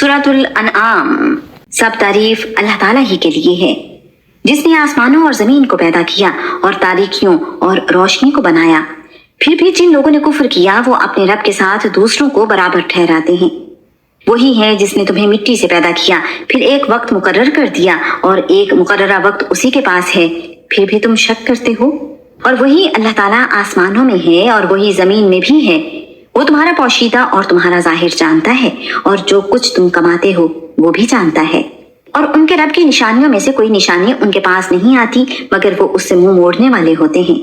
सूरतुल अनआम। सब तारीफ अल्लाह ताला ही के लिए है, जिसने आसमानों और जमीन को पैदा किया और तारीकियों और रोशनी को बनाया। फिर भी जिन लोगों ने कुफ्र किया वो अपने रब के साथ दूसरों को बराबर ठहराते हैं। वही है जिसने तुम्हें मिट्टी से पैदा किया, फिर एक वक्त मुकर्रर कर दिया और एक मुकर्ररा वक्त उसी के पास है, फिर भी तुम शक करते हो। और वही अल्लाह ताला आसमानों में है और वही जमीन में भी है। वो तुम्हारा पोशीदा और तुम्हारा जाहिर जानता है, और जो कुछ तुम कमाते हो वो भी जानता है। और उनके रब की निशानियों में से कोई निशानी उनके पास नहीं आती मगर वो उससे मुंह मोड़ने वाले होते हैं।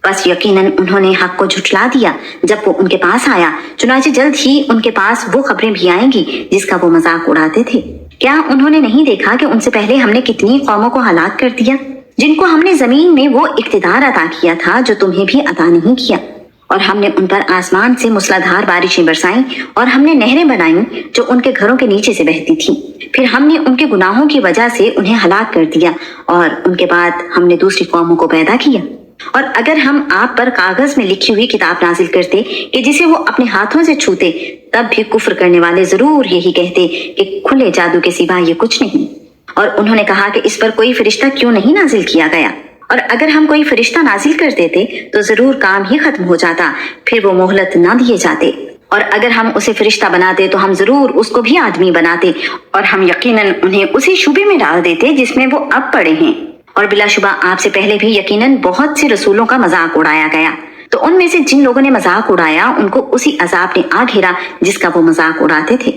बस यकीनन उन्होंने हक को झुठला दिया जब वो उनके पास आया, चुनांचे जल्द ही उनके पास वो खबरें भी आएंगी जिसका वो मजाक उड़ाते थे। क्या उन्होंने नहीं देखा कि उनसे पहले हमने कितनी कौमों को हलाक कर दिया, जिनको हमने जमीन में वो इख्तिदार अता किया था जो तुम्हें भी अता नहीं किया। और हमने उन पर आसमान से मूसलाधार बारिशें बरसाई और हमने नहरें बनाई जो उनके घरों के नीचे से बहती थी। फिर हमने उनके गुनाहों की वजह से उन्हें हलाक कर दिया और उनके बाद हमने दूसरी कौमों को पैदा किया। और अगर हम आप पर कागज में लिखी हुई किताब नाजिल करते कि जिसे वो अपने हाथों से छूते, तब भी कुफ्र करने वाले जरूर यही कहते कि खुले जादू के सिवा ये कुछ नहीं। और उन्होंने कहा कि इस पर कोई फरिश्ता क्यों नहीं नाजिल किया गया, और अगर हम कोई फरिश्ता नाजिल कर देते तो जरूर काम ही खत्म हो जाता, फिर वो मोहलत ना दिए जाते। और अगर हम उसे फरिश्ता बनाते तो हम जरूर उसको भी आदमी बनाते, और हम यकीनन उन्हें उसी शुबे में डाल देते जिसमें वो अब पड़े हैं। और बिलाशुबा आपसे पहले भी यकीनन बहुत से रसूलों का मजाक उड़ाया गया, तो उनमें से जिन लोगों ने मजाक उड़ाया उनको उसी अजाब ने आ घेरा जिसका वो मजाक उड़ाते थे।